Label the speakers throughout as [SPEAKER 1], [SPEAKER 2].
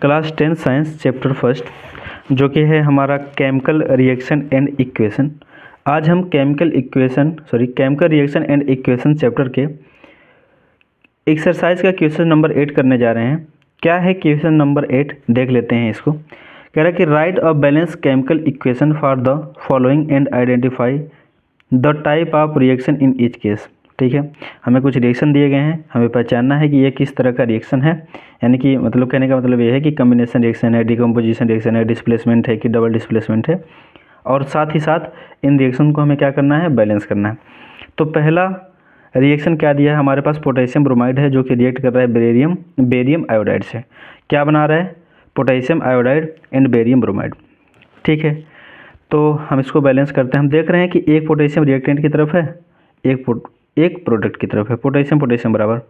[SPEAKER 1] Class 10 science chapter first, जो कि है हमारा केमिकल रिएक्शन एंड इक्वेशन। आज हम chemical reaction and equation chapter के एक्सरसाइज का क्वेश्चन नंबर 8 करने जा रहे हैं। क्या है क्वेश्चन नंबर 8, देख लेते हैं इसको। कह रहा है कि right a balance chemical equation for the following and identify the type of reaction in each case. ठीक है, हमें कुछ रिएक्शन दिए गए हैं, हमें पहचानना है कि ये किस तरह का रिएक्शन है। यानी कि मतलब कहने का मतलब ये है कि कम्बिनेशन रिएक्शन है, डिकम्पोजिशन रिएक्शन है, डिस्प्लेसमेंट है कि डबल डिस्प्लेसमेंट है, और साथ ही साथ इन रिएक्शन को हमें क्या करना है, बैलेंस करना है। तो पहला रिएक्शन क्या दिया है हमारे पास, पोटेशियम ब्रोमाइड है, जो कि रिएक्ट कर रहा है बेरियम आयोडाइड से। क्या बना रहा है, potassium iodide and barium bromide. ठीक है, तो हम इसको बैलेंस करते हैं। हम देख रहे हैं कि एक पोटेशियम रिएक्टेंट की तरफ है, एक प्रोडक्ट की तरफ है। पोटेशियम बराबर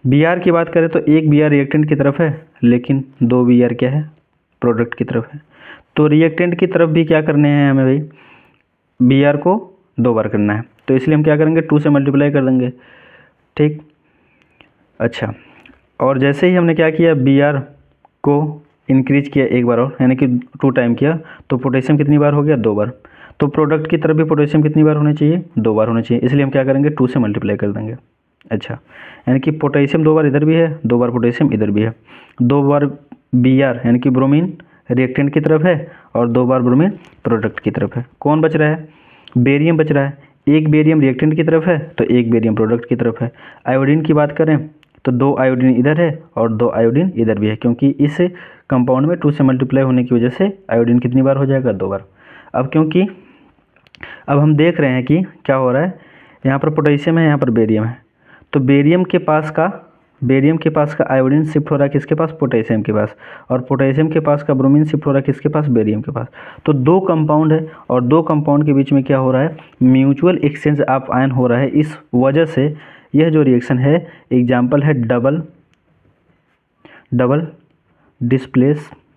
[SPEAKER 1] Br की बात करें तो एक Br रिएक्टेंट की तरफ है, लेकिन दो Br क्या है, प्रोडक्ट की तरफ है। तो रिएक्टेंट की तरफ भी क्या करने हैं हमें भाई, Br को 2 बार करना है, तो इसलिए हम क्या करेंगे, 2 से मल्टीप्लाई कर देंगे। ठीक, अच्छा, और जैसे ही हमने क्या किया, Br को इंक्रीज किया एक बार और, यानी कि 2 टाइम किया, तो पोटेशियम कितनी बार हो गया, 2 बार। तो प्रोडक्ट की तरफ भी पोटेशियम कितनी बार होनी चाहिए, 2 बार होनी चाहिए, इसलिए हम क्या करेंगे, 2 से मल्टीप्लाई कर देंगे। अच्छा, यानी कि पोटेशियम 2 बार इधर भी है, 2 बार पोटेशियम इधर भी है, 2 बार Br यानी कि ब्रोमीन रिएक्टेंट की तरफ है, और 2 बार ब्रोमीन प्रोडक्ट की तरफ है। कौन बच रहा है, बेरियम बच रहा है। एक बेरियम रिएक्टेंट की तरफ है, तो एक बेरियम प्रोडक्ट की तरफ है। आयोडीन की बात करें तो 2 आयोडीन इधर है और 2 आयोडीन इधर भी है, क्योंकि इस कंपाउंड में 2 से मल्टीप्लाई होने की वजह से आयोडीन कितनी बार हो जाएगा, 2 बार। अब क्योंकि अब हम देख रहे हैं कि क्या हो रहा है, यहाँ पर पोटेशियम है, यहाँ पर बेरियम है, तो बेरियम के पास का आयोडीन शिफ्ट हो रहा है किसके पास, पोटेशियम के पास, और पोटेशियम के पास का ब्रोमीन शिफ्ट हो रहा है किसके पास, बेरियम के पास। तो 2 कंपाउंड है, और 2 कंपाउंड के बीच में क्या हो रहा है, म्यूचुअल एक्सचेंज ऑफ आयन हो रहा है। इस वजह से यह जो रिएक्शन है, एग्जाम्पल है डबल डिस्प्लेसमेंट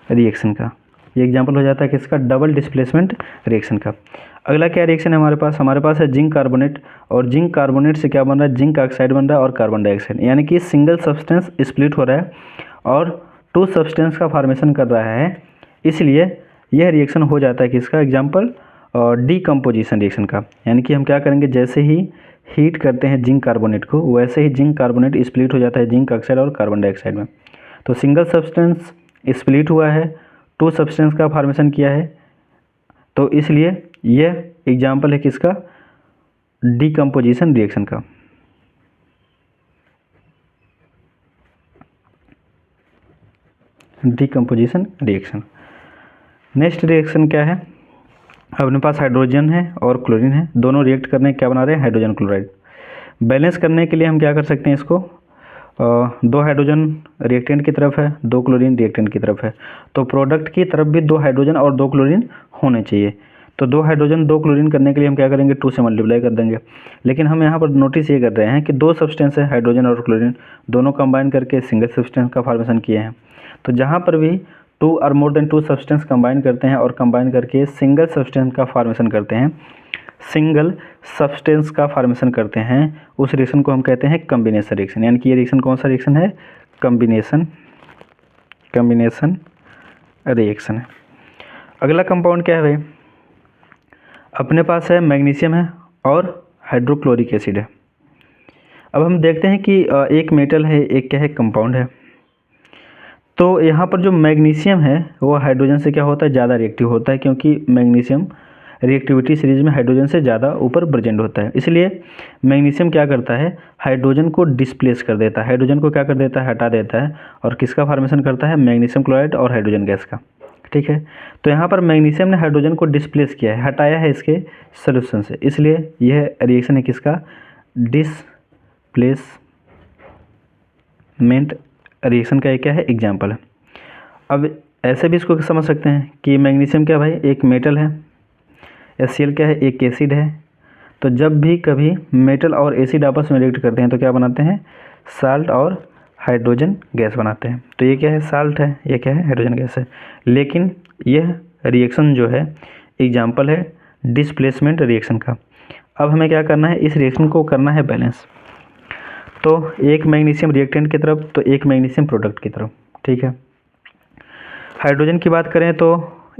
[SPEAKER 1] रिएक्शन का। ये एग्जाम्पल हो जाता है किसका, डबल डिस्प्लेसमेंट रिएक्शन का। अगला क्या रिएक्शन है हमारे पास है जिंक कार्बोनेट, और जिंक कार्बोनेट से क्या बन रहा है, जिंक ऑक्साइड बन रहा है और कार्बन डाइऑक्साइड, यानी कि सिंगल सब्सटेंस स्प्लिट हो रहा है और 2 सब्सटेंस का फॉर्मेशन कर रहा है। इसलिए यह रिएक्शन हो जाता है किसका, एग्जाम्पल डीकम्पोजिशन रिएक्शन का। यानी कि हम क्या करेंगे, जैसे ही हीट करते हैं जिंक कार्बोनेट को, वैसे ही जिंक कार्बोनेट स्प्लिट हो जाता है जिंक ऑक्साइड और कार्बन डाइऑक्साइड में। तो सिंगल सब्सटेंस स्प्लिट हुआ है, 2 सब्सटेंस का फॉर्मेशन किया है, तो इसलिए यह एग्जाम्पल है किसका, डीकम्पोजिशन रिएक्शन का। Decomposition reaction. नेक्स्ट रिएक्शन क्या है, अपने पास हाइड्रोजन है और क्लोरीन है, दोनों रिएक्ट करने क्या बना रहे हैं, हाइड्रोजन क्लोराइड। बैलेंस करने के लिए हम क्या कर सकते हैं इसको, 2 हाइड्रोजन रिएक्टेंट की तरफ है, 2 क्लोरीन रिएक्टेंट की तरफ है, तो प्रोडक्ट की तरफ भी 2 हाइड्रोजन और 2 क्लोरीन होने चाहिए। तो 2 हाइड्रोजन 2 क्लोरीन करने के लिए हम क्या करेंगे, 2 से मल्टीप्लाई कर देंगे। लेकिन हम यहाँ पर नोटिस ये कर रहे हैं कि 2 सब्सटेंस है, हाइड्रोजन और क्लोरीन, दोनों कंबाइन करके सिंगल सब्सटेंस का फॉर्मेशन किए हैं। तो जहाँ पर भी 2 और मोर देन 2 सब्सटेंस कंबाइन करते हैं और कंबाइन करके सिंगल सब्सटेंस का फॉर्मेशन करते हैं, उस रिएक्शन को हम कहते हैं कॉम्बिनेशन रिएक्शन। यानी कि ये रिएक्शन कौन सा रिएक्शन है, कॉम्बिनेशन रिएक्शन है। अगला कंपाउंड क्या है भाई, अपने पास है मैग्नीशियम है और हाइड्रोक्लोरिक एसिड है। अब हम देखते हैं कि एक मेटल है, एक क्या है, कंपाउंड है। तो यहाँ पर जो मैग्नीशियम है वो हाइड्रोजन से क्या होता है, ज़्यादा रिएक्टिव होता है, क्योंकि मैग्नीशियम रिएक्टिविटी सीरीज में हाइड्रोजन से ज़्यादा ऊपर प्रेजेंट होता है। इसलिए मैग्नीशियम क्या करता है, हाइड्रोजन को डिस्प्लेस कर देता है, हाइड्रोजन को क्या कर देता है, हटा देता है, और किसका फॉर्मेशन करता है, मैग्नीशियम क्लोराइड और हाइड्रोजन गैस का। ठीक है, तो यहाँ पर मैग्नीशियम ने हाइड्रोजन को डिस्प्लेस किया है, हटाया है इसके सोल्यूशन से, इसलिए यह रिएक्शन है किसका, डिस्प्लेसमेंट रिएक्शन का एक क्या है, एग्जाम्पल है। अब ऐसे भी इसको समझ सकते हैं कि मैग्नीशियम क्या भाई, एक मेटल है, HCl क्या है, एक एसिड है। तो जब भी कभी मेटल और एसिड आपस में रिएक्ट करते हैं तो क्या बनाते हैं, साल्ट और हाइड्रोजन गैस बनाते हैं। तो ये क्या है, साल्ट है, ये क्या है, हाइड्रोजन गैस है। लेकिन यह रिएक्शन जो है एग्जाम्पल है डिस्प्लेसमेंट रिएक्शन का। अब हमें क्या करना है, इस रिएक्शन को करना है बैलेंस। तो एक मैग्नीशियम रिएक्टेंट की तरफ, तो एक मैग्नीशियम प्रोडक्ट की तरफ, ठीक है। हाइड्रोजन की बात करें तो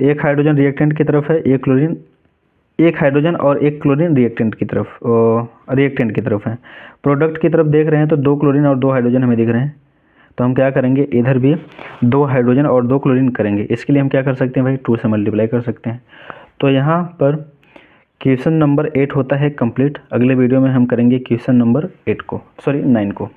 [SPEAKER 1] एक हाइड्रोजन रिएक्टेंट की तरफ है, एक हाइड्रोजन और एक क्लोरीन रिएक्टेंट की तरफ है। प्रोडक्ट की तरफ देख रहे हैं तो 2 क्लोरीन और 2 हाइड्रोजन हमें दिख रहे हैं, तो हम क्या करेंगे, इधर भी 2 हाइड्रोजन और 2 क्लोरीन करेंगे। इसके लिए हम क्या कर सकते हैं भाई, 2 से मल्टीप्लाई कर सकते हैं। तो यहाँ पर क्वेश्चन नंबर 8 होता है कंप्लीट। अगले वीडियो में हम करेंगे क्वेश्चन नंबर 9 को।